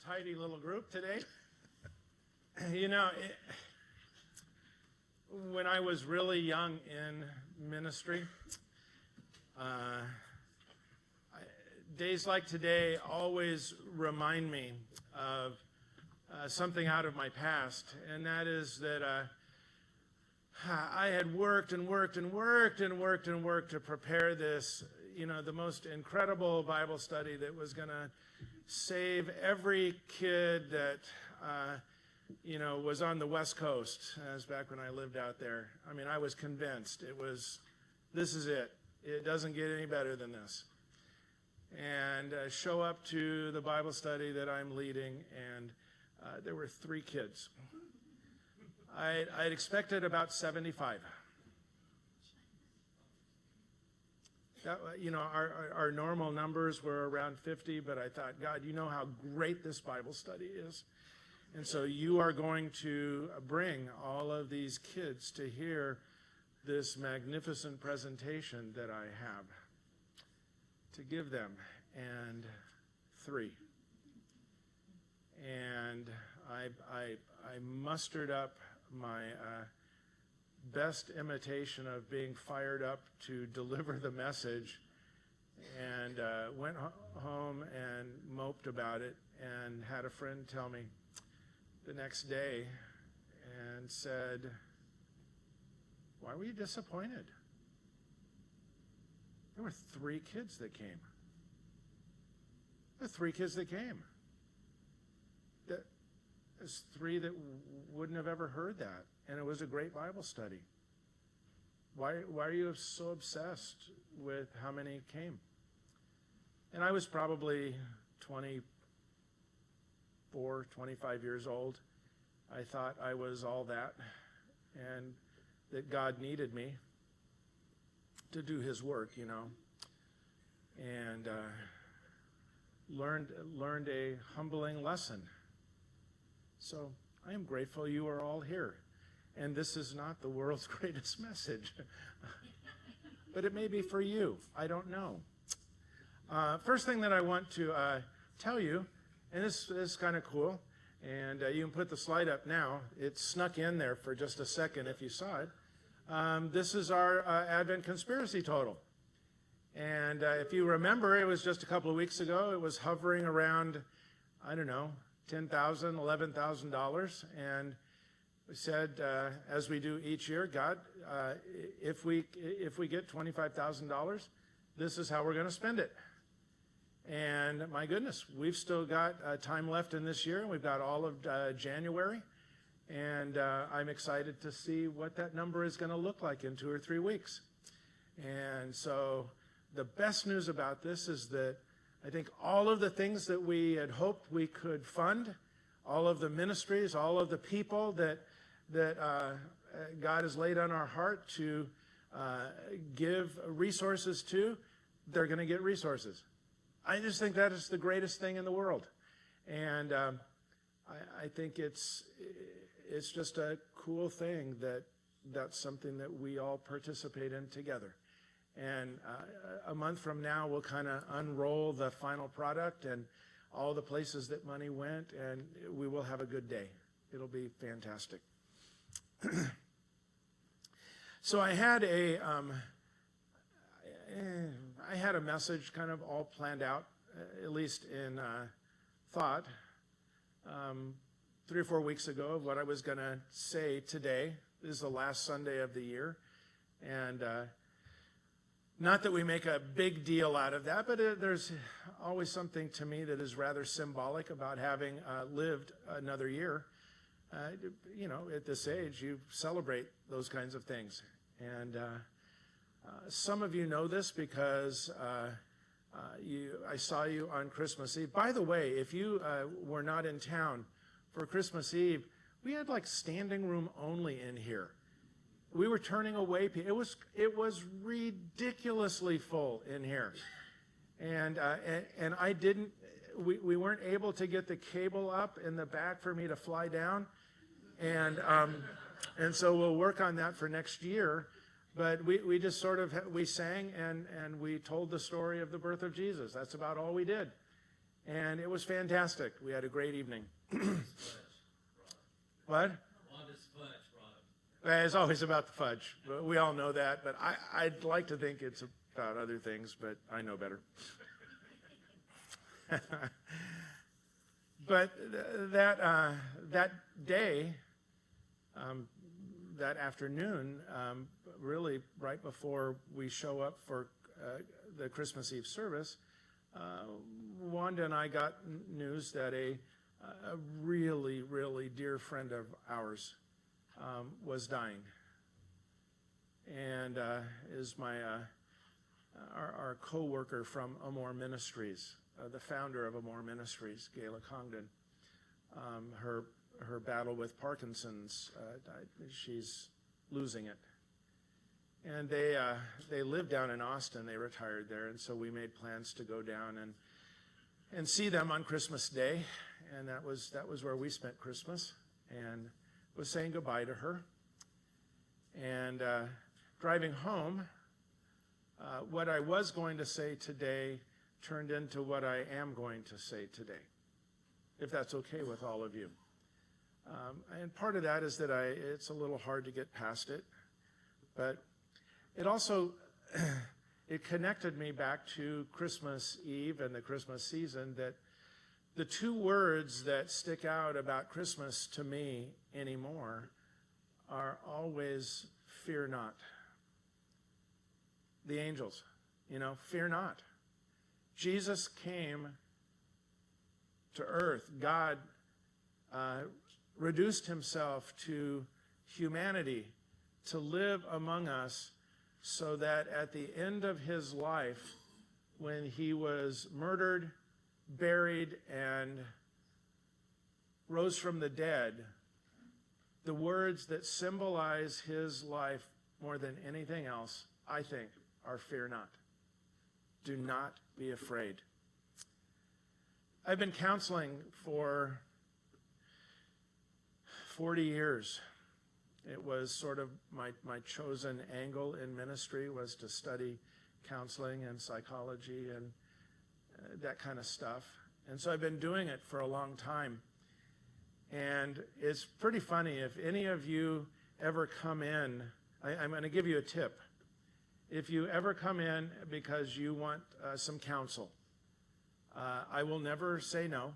tidy little group today. You know, when I was really young in ministry, days like today always remind me of something out of my past, and that is that I had worked to prepare this, the most incredible Bible study that was going to save every kid that, was on the West Coast. As back when I lived out there. I mean, I was convinced this is it. It doesn't get any better than this. And show up to the Bible study that I'm leading, and there were 3 kids. I'd expected about 75. Our normal numbers were around 50, but I thought, God, you know how great this Bible study is. And so you are going to bring all of these kids to hear this magnificent presentation that I have to give them. And 3. And I mustered up my best imitation of being fired up to deliver the message, and went home and moped about it, and had a friend tell me the next day and said, "Why were you disappointed? There were 3 kids that came. There's 3 that wouldn't have ever heard that, and it was a great Bible study. Why are you so obsessed with how many came?" And I was probably 24, 25 years old. I thought I was all that, and that God needed me to do his work, and learned a humbling lesson. So I am grateful you are all here. And this is not the world's greatest message, but it may be for you. I don't know. First thing that I want to tell you, and this is kind of cool, and you can put the slide up now. It snuck in there for just a second if you saw it. This is our Advent conspiracy total. And if you remember, it was just a couple of weeks ago. It was hovering around, I don't know, $10,000, $11,000. And we said, as we do each year, God, if we get $25,000, this is how we're going to spend it. And my goodness, we've still got time left in this year. We've got all of January. And I'm excited to see what that number is going to look like in 2 or 3 weeks. And so the best news about this is that I think all of the things that we had hoped we could fund, all of the ministries, all of the people that God has laid on our heart to give resources to, they're going to get resources. I just think that is the greatest thing in the world. And I think it's just a cool thing that that's something that we all participate in together. And a month from now, we'll kind of unroll the final product and all the places that money went, and we will have a good day. It'll be fantastic. So I had a message kind of all planned out, at least in thought, 3 or 4 weeks ago, of what I was going to say today. This is the last Sunday of the year, and not that we make a big deal out of that, but there's always something to me that is rather symbolic about having lived another year. At this age, you celebrate those kinds of things. And some of you know this because I saw you on Christmas Eve. By the way, if you were not in town for Christmas Eve, we had like standing room only in here. We were turning away people. It was ridiculously full in here, and I didn't. We weren't able to get the cable up in the back for me to fly down, and so we'll work on that for next year. But we just sort of we sang and we told the story of the birth of Jesus. That's about all we did, And it was fantastic. We had a great evening. What? It's always about the fudge. We all know that, but I'd like to think it's about other things, but I know better. But that day, that afternoon, really right before we show up for the Christmas Eve service, Wanda and I got news that a really, really dear friend of ours was dying, and is our co-worker from Amore Ministries, the founder of Amore Ministries, Gayla Congdon. Her battle with Parkinson's, she's losing it. And they live down in Austin. They retired there, and so we made plans to go down and see them on Christmas Day, and that was where we spent Christmas, and was saying goodbye to her. And driving home, what I was going to say today turned into what I am going to say today, if that's okay with all of you. And part of that is that it's a little hard to get past it, but it also, it connected me back to Christmas Eve and the Christmas season, that the two words that stick out about Christmas to me anymore are always fear not. The angels, fear not. Jesus came to earth. God reduced himself to humanity to live among us, so that at the end of his life, when he was murdered, buried, and rose from the dead, the words that symbolize his life more than anything else, I think, are fear not. Do not be afraid. I've been counseling for 40 years. It was sort of my chosen angle in ministry, was to study counseling and psychology and that kind of stuff. And so I've been doing it for a long time. And it's pretty funny, if any of you ever come in, I'm going to give you a tip. If you ever come in because you want some counsel, I will never say no.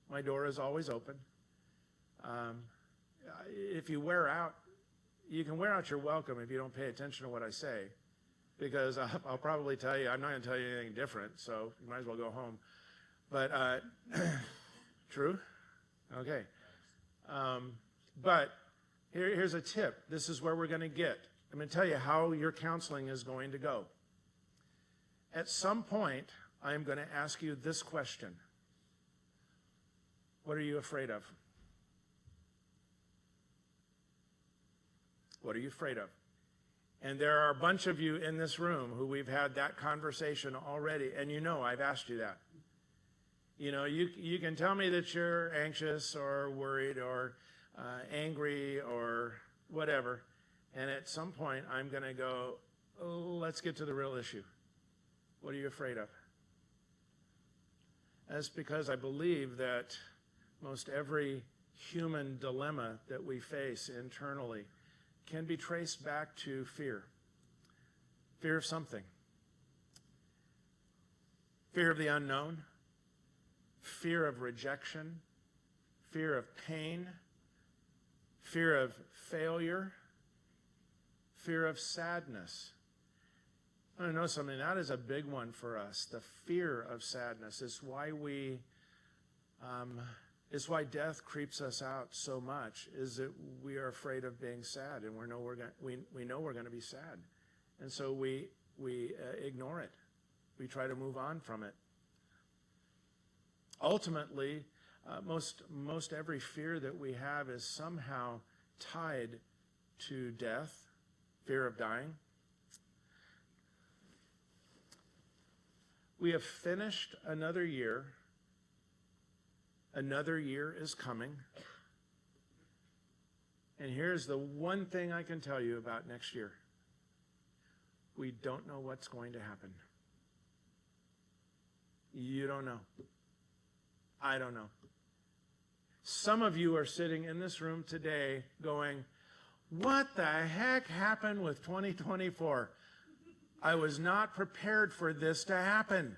My door is always open. If you wear out, you can wear out your welcome if you don't pay attention to what I say, because I'll probably tell you, I'm not going to tell you anything different, so you might as well go home. But, true? Okay. But here's a tip. This is where we're going to get. I'm going to tell you how your counseling is going to go. At some point, I'm going to ask you this question. What are you afraid of? What are you afraid of? And there are a bunch of you in this room who we've had that conversation already, and I've asked you that. You can tell me that you're anxious or worried or angry or whatever, and at some point I'm going to go, let's get to the real issue. What are you afraid of? That's because I believe that most every human dilemma that we face internally can be traced back to fear. Fear of something. Fear of the unknown. Fear of rejection. Fear of pain. Fear of failure. Fear of sadness. I want to know something. That is a big one for us. The fear of sadness is why it's why death creeps us out so much, is that we are afraid of being sad, and we know we're going to be sad. And so we ignore it. We try to move on from it. Ultimately, most every fear that we have is somehow tied to death, fear of dying. We have finished another year. Another year is coming. And here's the one thing I can tell you about next year. We don't know what's going to happen. You don't know. I don't know. Some of you are sitting in this room today going, what the heck happened with 2024? I was not prepared for this to happen.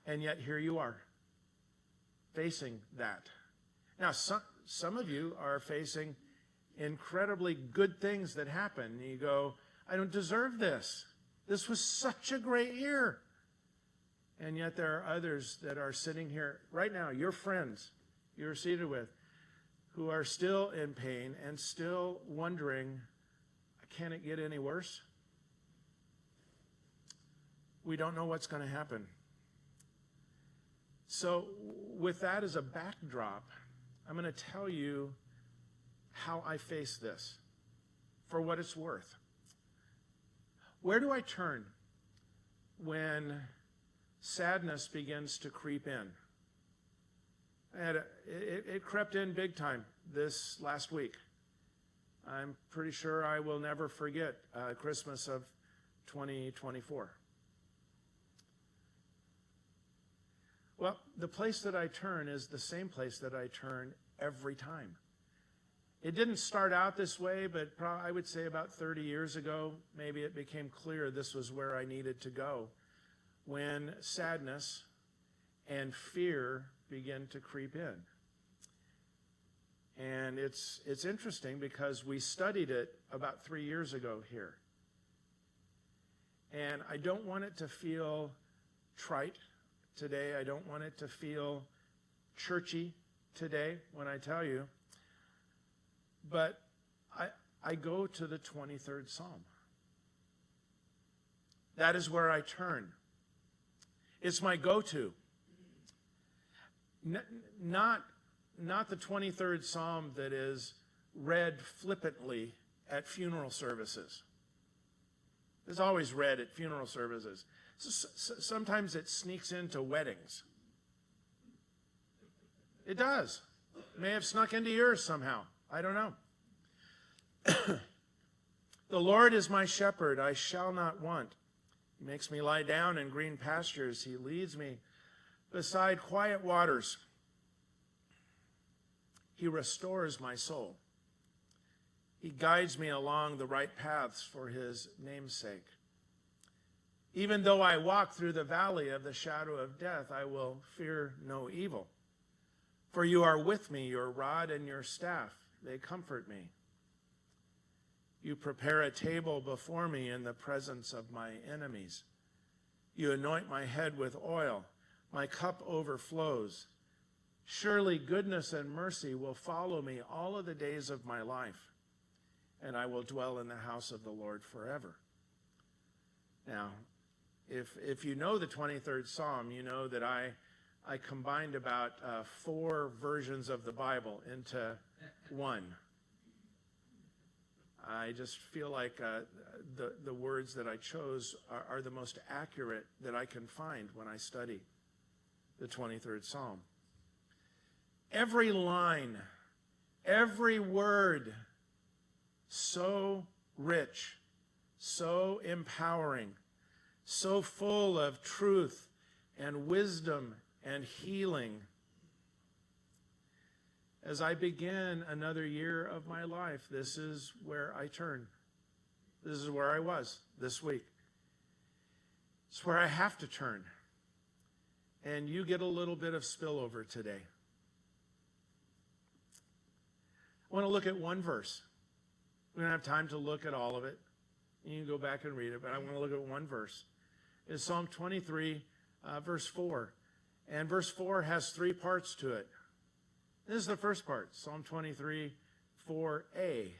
And yet here you are, facing that. Now, some of you are facing incredibly good things that happen. You go, I don't deserve this. This was such a great year. And yet there are others that are sitting here right now, your friends you're seated with, who are still in pain and still wondering, can it get any worse? We don't know what's going to happen. So with that as a backdrop, I'm going to tell you how I face this, for what it's worth. Where do I turn when sadness begins to creep in? And it crept in big time this last week. I'm pretty sure I will never forget Christmas of 2024. Well, the place that I turn is the same place that I turn every time. It didn't start out this way, but I would say about 30 years ago, maybe it became clear this was where I needed to go when sadness and fear begin to creep in. And it's interesting because we studied it about 3 years ago here. And I don't want it to feel trite today. I don't want it to feel churchy today when I tell you. But I go to the 23rd Psalm. That is where I turn. It's my go-to. Not the 23rd Psalm that is read flippantly at funeral services. It's always read at funeral services. Sometimes it sneaks into weddings. It does. It may have snuck into yours somehow. I don't know. The Lord is my shepherd, I shall not want. He makes me lie down in green pastures. He leads me beside quiet waters. He restores my soul. He guides me along the right paths for his name's sake. Even though I walk through the valley of the shadow of death, I will fear no evil. For you are with me, your rod and your staff, they comfort me. You prepare a table before me in the presence of my enemies. You anoint my head with oil. My cup overflows. Surely goodness and mercy will follow me all of the days of my life, and I will dwell in the house of the Lord forever. Now, if you know the 23rd Psalm, you know that I combined about 4 versions of the Bible into one. I just feel like the words that I chose are the most accurate that I can find when I study the 23rd Psalm. Every line, every word, so rich, so empowering, so full of truth and wisdom and healing. As I begin another year of my life, this is where I turn. This is where I was this week. It's where I have to turn. And you get a little bit of spillover today. I want to look at one verse. We don't have time to look at all of it. You can go back and read it, but I want to look at one verse. It's Psalm 23, verse 4. And verse 4 has 3 parts to it. This is the first part, Psalm 23, 4a.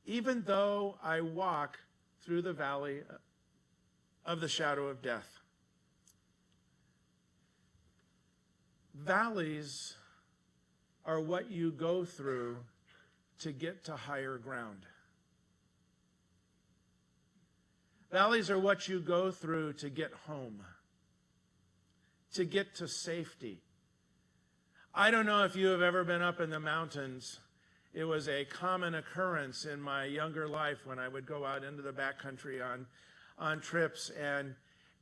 Even though I walk through the valley of the shadow of death. Valleys are what you go through to get to higher ground. Valleys are what you go through to get home, to get to safety. I don't know if you have ever been up in the mountains. It was a common occurrence in my younger life when I would go out into the backcountry on trips, and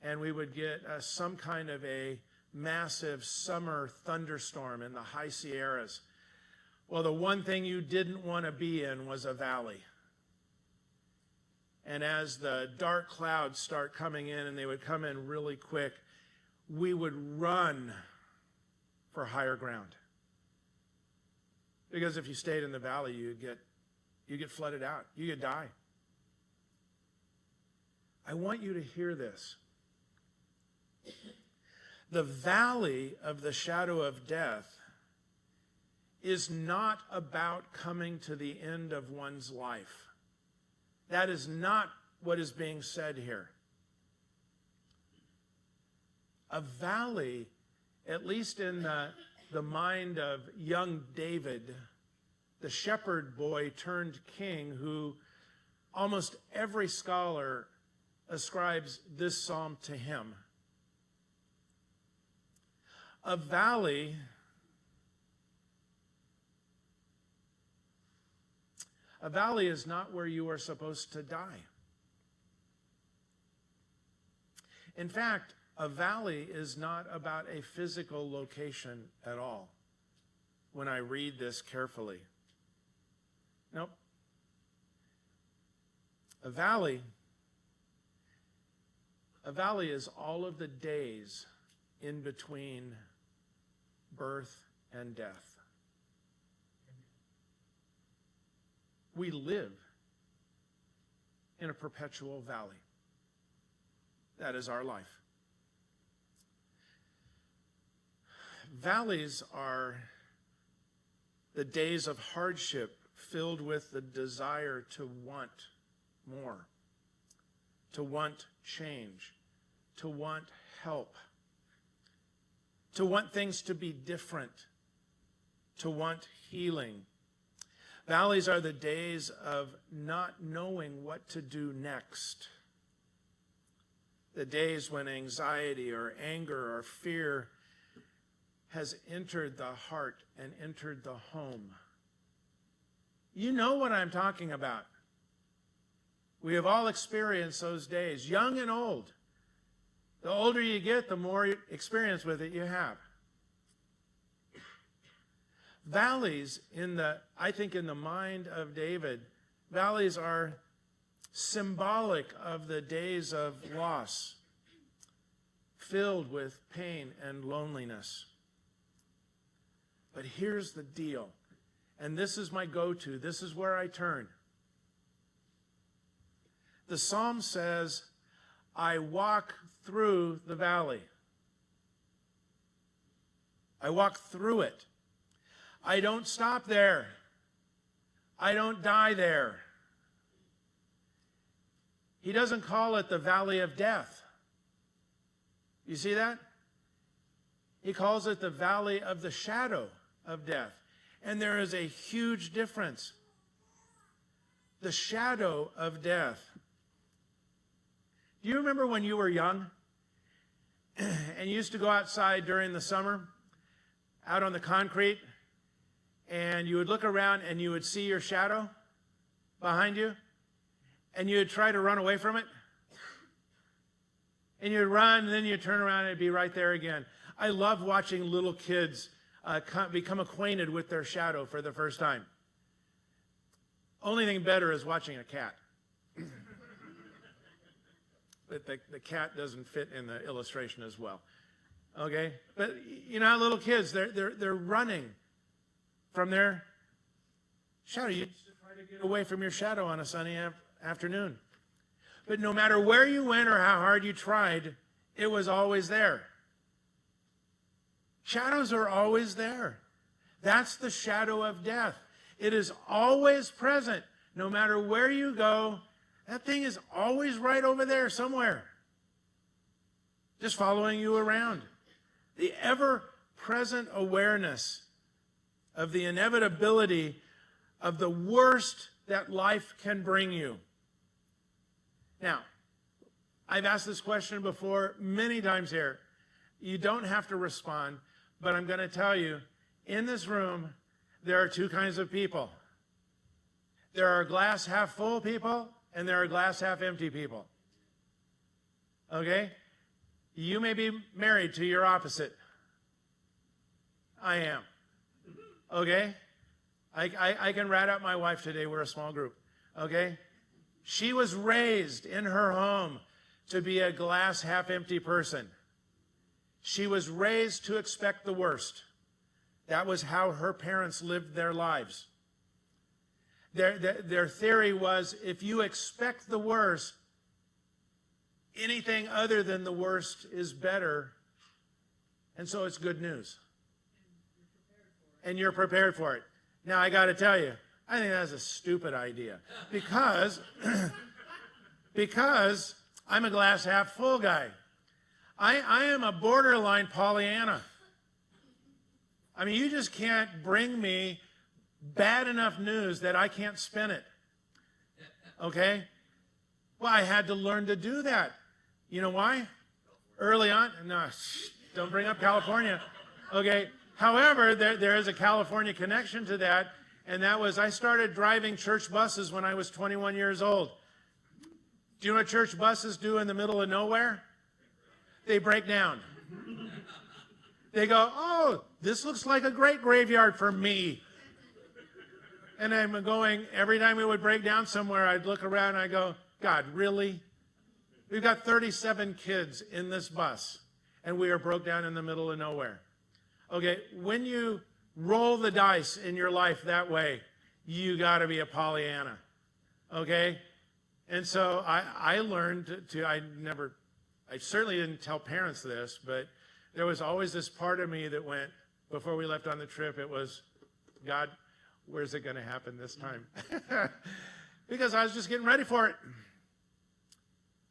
and we would get some kind of a massive summer thunderstorm in the high Sierras. Well, the one thing you didn't want to be in was a valley. And as the dark clouds start coming in, and they would come in really quick, we would run for higher ground. Because if you stayed in the valley, you get flooded out. You could die. I want you to hear this. The valley of the shadow of death is not about coming to the end of one's life. That is not what is being said here. A valley, at least in the mind of young David, the shepherd boy turned king, who almost every scholar ascribes this psalm to him. A valley is not where you are supposed to die. In fact, a valley is not about a physical location at all when I read this carefully. Nope. A valley is all of the days in between birth and death. We live in a perpetual valley. That is our life. Valleys are the days of hardship filled with the desire to want more, to want change, to want help, to want things to be different, to want healing. Valleys are the days of not knowing what to do next. The days when anxiety or anger or fear has entered the heart and entered the home. You know what I'm talking about. We have all experienced those days, young and old. The older you get, the more experience with it you have. Valleys, I think in the mind of David, valleys are symbolic of the days of loss, filled with pain and loneliness. But here's the deal, and this is my go-to. This is where I turn. The psalm says, I walk through the valley. I walk through it. I don't stop there. I don't die there. He doesn't call it the valley of death. You see that? He calls it the valley of the shadow of death. And there is a huge difference. The shadow of death. Do you remember when you were young and you used to go outside during the summer, out on the concrete, and you would look around and you would see your shadow behind you, and you would try to run away from it? And you'd run, and then you'd turn around and it'd be right there again. I love watching little kids become acquainted with their shadow for the first time. Only thing better is watching a cat. But the cat doesn't fit in the illustration as well. Okay? But you know, little kids, they're running from their shadow. You used to try to get away from your shadow on a sunny afternoon. But no matter where you went or how hard you tried, it was always there. Shadows are always there. That's the shadow of death. It is always present. No matter where you go, that thing is always right over there somewhere, just following you around. The ever-present awareness of the inevitability of the worst that life can bring you. Now, I've asked this question before many times here. You don't have to respond, but I'm going to tell you, in this room, there are two kinds of people. There are glass half full people, and there are glass half empty people. Okay? You may be married to your opposite. I am. Okay? I can rat out my wife today. We're a small group. Okay? She was raised in her home to be a glass half empty person. She was raised to expect the worst. That was how her parents lived their lives. Their theory was, if you expect the worst, anything other than the worst is better, and so it's good news. And you're prepared for it. Now, I got to tell you, I think that's a stupid idea, because I'm a glass half full guy. I am a borderline Pollyanna. I mean, you just can't bring me bad enough news that I can't spin it. Okay? Well, I had to learn to do that. You know why? Early on, no, don't bring up California. Okay? However, there is a California connection to that, and that was I started driving church buses when I was 21 years old. Do you know what church buses do in the middle of nowhere? They break down. They go, oh, this looks like a great graveyard for me. And I'm going, every time we would break down somewhere, I'd look around and I go, God, really? We've got 37 kids in this bus, and we are broke down in the middle of nowhere. Okay, when you roll the dice in your life that way, you got to be a Pollyanna. Okay? And so I learned I certainly didn't tell parents this, but there was always this part of me that went, before we left on the trip, it was, God, where's it going to happen this time? Because I was just getting ready for it.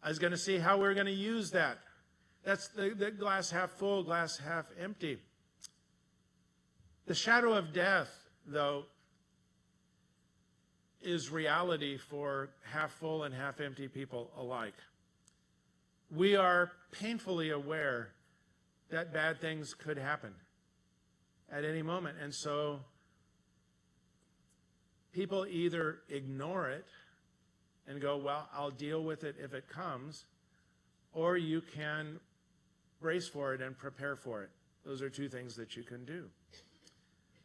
I was going to see how we were going to use that. That's the glass half full, glass half empty. The shadow of death, though, is reality for half full and half empty people alike. We are painfully aware that bad things could happen at any moment. And so people either ignore it and go, well, I'll deal with it if it comes, or you can brace for it and prepare for it. Those are two things that you can do.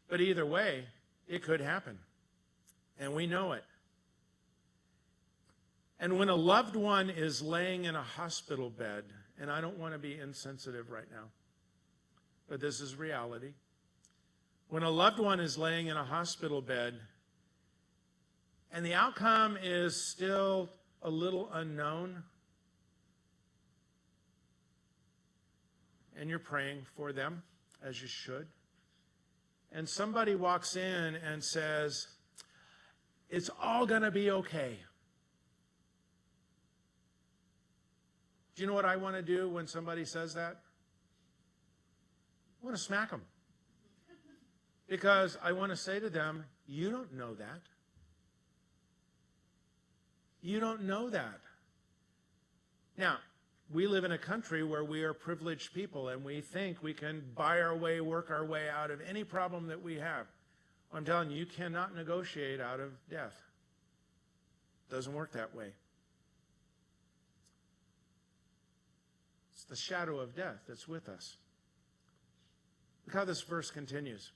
But either way, it could happen. And we know it. And when a loved one is laying in a hospital bed, and I don't want to be insensitive right now, but this is reality. When a loved one is laying in a hospital bed, and the outcome is still a little unknown, and you're praying for them, as you should, and somebody walks in and says, it's all going to be okay. Do you know what I want to do when somebody says that? I want to smack them. Because I want to say to them, you don't know that. You don't know that. Now, we live in a country where we are privileged people, and we think we can buy our way, work our way out of any problem that we have. I'm telling you, you cannot negotiate out of death. It doesn't work that way. It's the shadow of death that's with us. Look how this verse continues.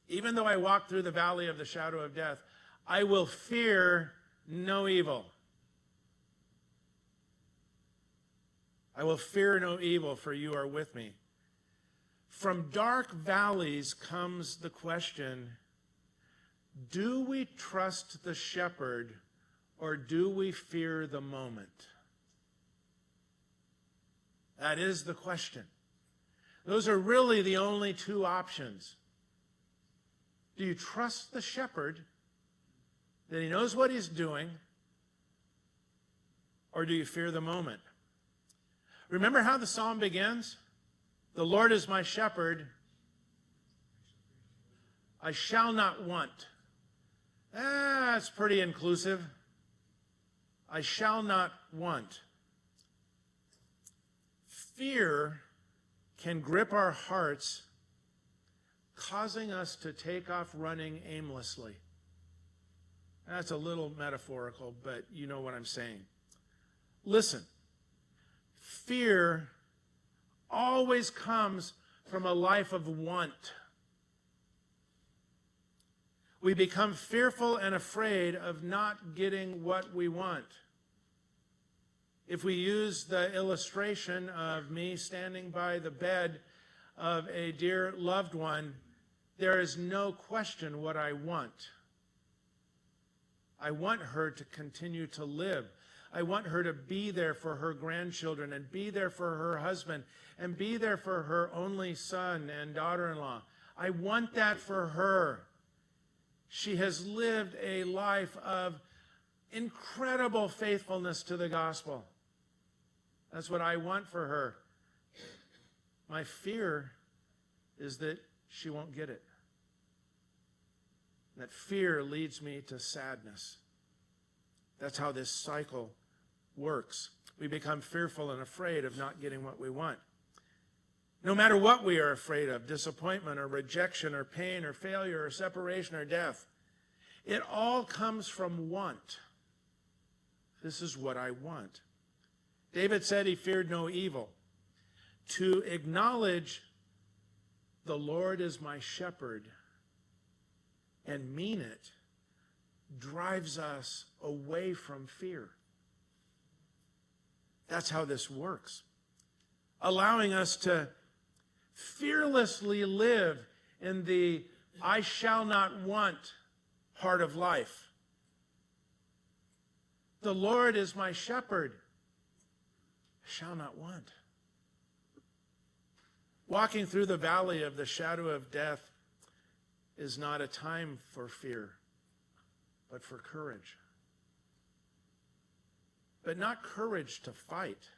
Even though I walk through the valley of the shadow of death, I will fear no evil. I will fear no evil, for you are with me. From dark valleys comes the question, do we trust the shepherd or do we fear the moment? That is the question. Those are really the only two options. Do you trust the shepherd, that he knows what he's doing, or do you fear the moment? Remember how the psalm begins? The Lord is my shepherd. I shall not want. That's pretty inclusive. I shall not want. Fear can grip our hearts, causing us to take off running aimlessly. That's a little metaphorical, but you know what I'm saying. Listen, fear always comes from a life of want. We become fearful and afraid of not getting what we want. If we use the illustration of me standing by the bed of a dear loved one, there is no question what I want. I want her to continue to live. I want her to be there for her grandchildren and be there for her husband and be there for her only son and daughter-in-law. I want that for her. She has lived a life of incredible faithfulness to the gospel. That's what I want for her. My fear is that she won't get it. That fear leads me to sadness. That's how this cycle works. We become fearful and afraid of not getting what we want. No matter what we are afraid of, disappointment or rejection or pain or failure or separation or death, it all comes from want. This is what I want. David said he feared no evil. To acknowledge the Lord is my shepherd and mean it drives us away from fear. That's how this works. Allowing us to fearlessly live in the I shall not want part of life. The Lord is my shepherd. I shall not want. Walking through the valley of the shadow of death is not a time for fear, but for courage. But not courage to fight.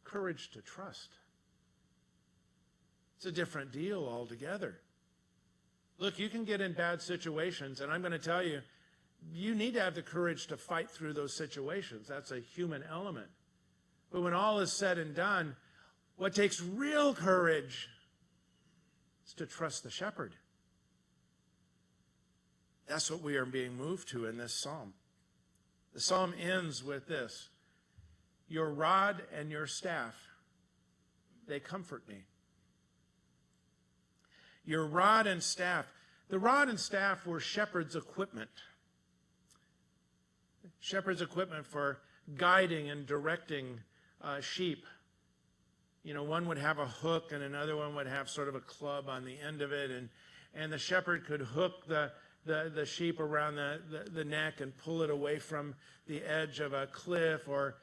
Courage to trust. It's a different deal altogether. Look, you can get in bad situations, and I'm going to tell you, you need to have the courage to fight through those situations. That's a human element. But when all is said and done, what takes real courage is to trust the shepherd. That's what we are being moved to in this psalm. The psalm ends with this: your rod and your staff, they comfort me. Your rod and staff. The rod and staff were shepherds' equipment. Shepherds' equipment for guiding and directing sheep. You know, one would have a hook and another one would have sort of a club on the end of it, and the shepherd could hook the sheep around the neck and pull it away from the edge of a cliff, or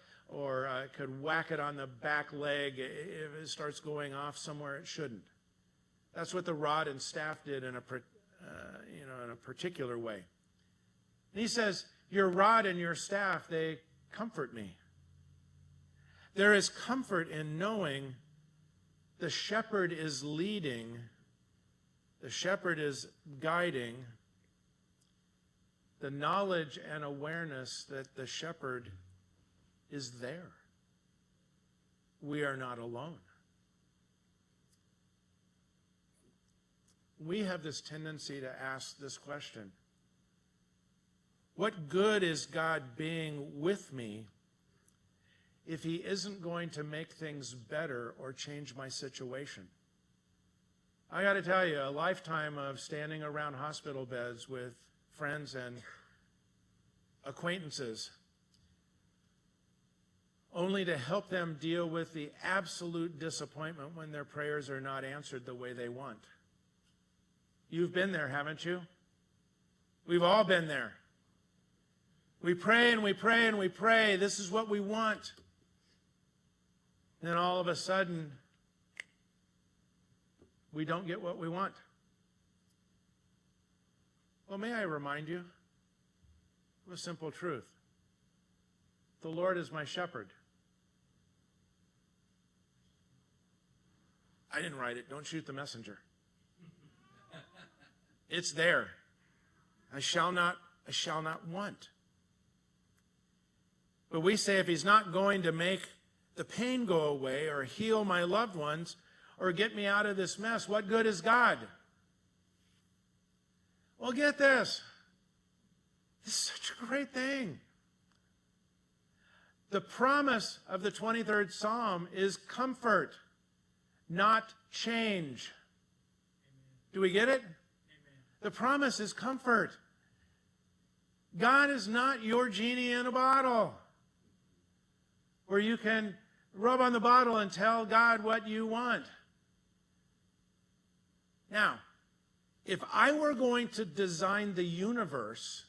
could whack it on the back leg if it starts going off somewhere it shouldn't. That's what the rod and staff did in a particular way. And he says, your rod and your staff, they comfort me. There is comfort in knowing the shepherd is leading, the shepherd is guiding, the knowledge and awareness that the shepherd is there. We are not alone. We have this tendency to ask this question: what good is God being with me if he isn't going to make things better or change my situation? I got to tell you, a lifetime of standing around hospital beds with friends and acquaintances only to help them deal with the absolute disappointment when their prayers are not answered the way they want. You've been there, haven't you? We've all been there. We pray and we pray and we pray. This is what we want. Then all of a sudden, we don't get what we want. Well, may I remind you of a simple truth. The Lord is my shepherd. I didn't write it. Don't shoot the messenger. It's there. I shall not want. But we say, if he's not going to make the pain go away or heal my loved ones or get me out of this mess, what good is God? Well, get this. This is such a great thing. The promise of the 23rd Psalm is comfort, not change. Do we get it? The promise is comfort. God is not your genie in a bottle where you can rub on the bottle and tell God what you want. Now, if I were going to design the universe,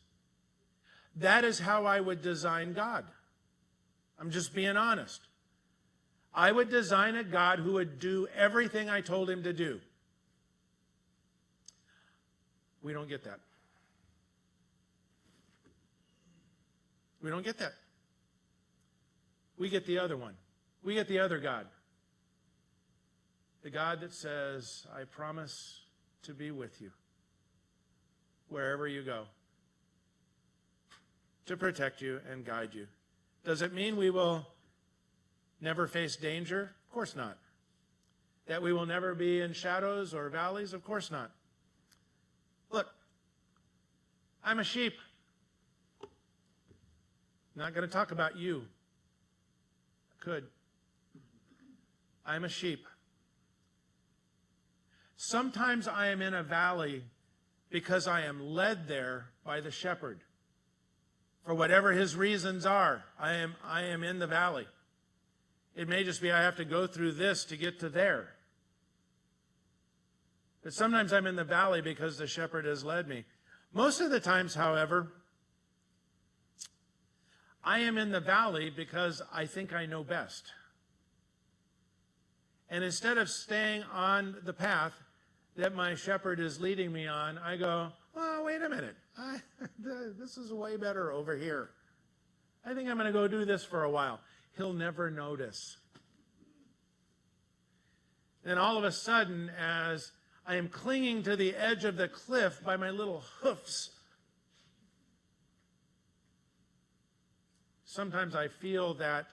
that is how I would design God. I'm just being honest. I would design a God who would do everything I told him to do. We don't get that. We don't get that. We get the other one. We get the other God. The God that says, I promise to be with you wherever you go, to protect you and guide you. Does it mean we will never face danger? Of course not. That we will never be in shadows or valleys? Of course not. Look, I'm a sheep. Not going to talk about you. I could. I'm a sheep. Sometimes I am in a valley because I am led there by the shepherd. For whatever his reasons are, I am in the valley. It may just be I have to go through this to get to there. But sometimes I'm in the valley because the shepherd has led me. Most of the times, however, I am in the valley because I think I know best. And instead of staying on the path that my shepherd is leading me on, I go, oh, wait a minute. This is way better over here. I think I'm going to go do this for a while. He'll never notice. And all of a sudden, as I am clinging to the edge of the cliff by my little hoofs, sometimes I feel that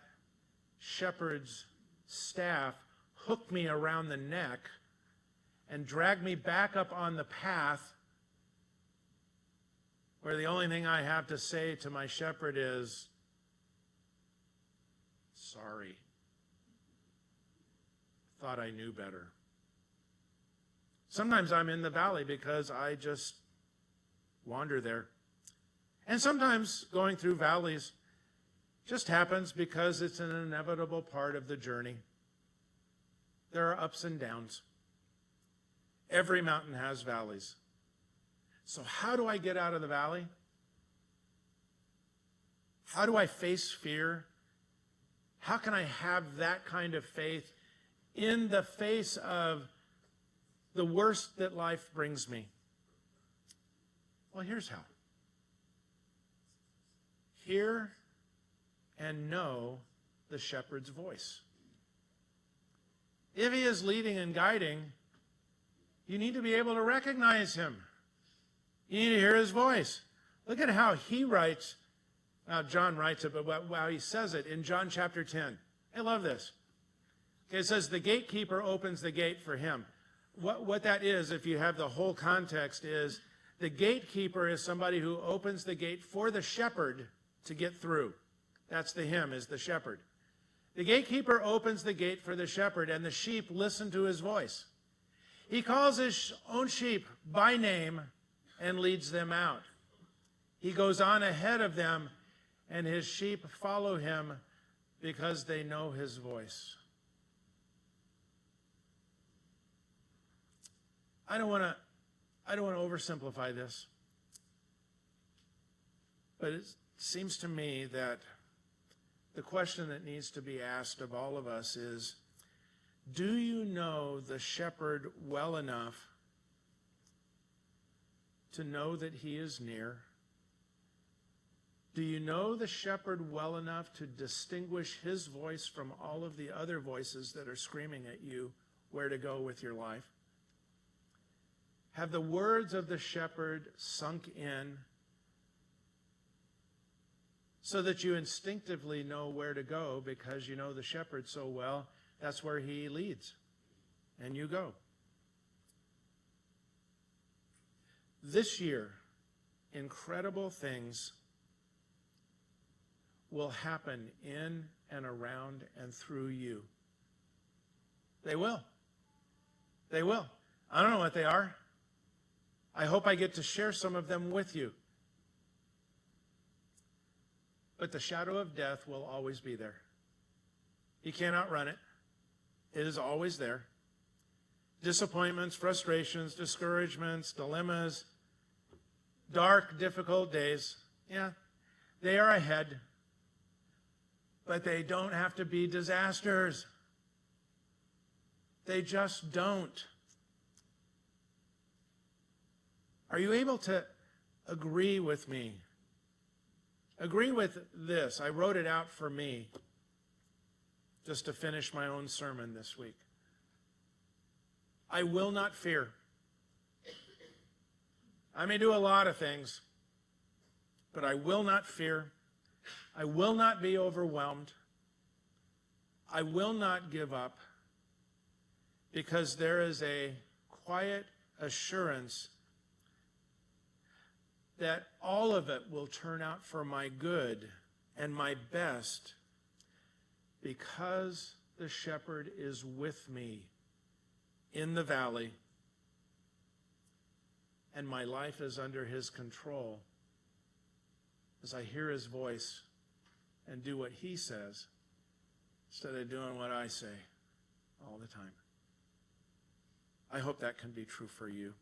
shepherd's staff hook me around the neck and drag me back up on the path where the only thing I have to say to my shepherd is, sorry. Thought I knew better. Sometimes I'm in the valley because I just wander there. And sometimes going through valleys just happens because it's an inevitable part of the journey. There are ups and downs. Every mountain has valleys. So how do I get out of the valley? How do I face fear? How can I have that kind of faith in the face of the worst that life brings me? Well, here's how. Hear and know the shepherd's voice. If he is leading and guiding, you need to be able to recognize him. You need to hear his voice. Look at how he writes. Now, John writes it, but how he says it in John chapter 10. I love this. Okay, it says, the gatekeeper opens the gate for him. What that is, if you have the whole context, is the gatekeeper is somebody who opens the gate for the shepherd to get through. That's the him, is the shepherd. The gatekeeper opens the gate for the shepherd, and the sheep listen to his voice. He calls his own sheep by name and leads them out. He goes on ahead of them, and his sheep follow him because they know his voice. I don't want to oversimplify this, but it seems to me that the question that needs to be asked of all of us is, do you know the shepherd well enough to know that he is near? Do you know the shepherd well enough to distinguish his voice from all of the other voices that are screaming at you where to go with your life? Have the words of the shepherd sunk in so that you instinctively know where to go because you know the shepherd so well? That's where he leads, and you go. This year, incredible things will happen in and around and through you. They will. They will. I don't know what they are. I hope I get to share some of them with you. But the shadow of death will always be there. You can't outrun it. It is always there. Disappointments, frustrations, discouragements, dilemmas, dark, difficult days. Yeah, they are ahead. But they don't have to be disasters. They just don't. Are you able to agree with me? Agree with this. I wrote it out for me just to finish my own sermon this week. I will not fear. I may do a lot of things, but I will not fear. I will not be overwhelmed. I will not give up, because there is a quiet assurance that all of it will turn out for my good and my best, because the shepherd is with me in the valley, and my life is under his control as I hear his voice and do what he says instead of doing what I say all the time. I hope that can be true for you.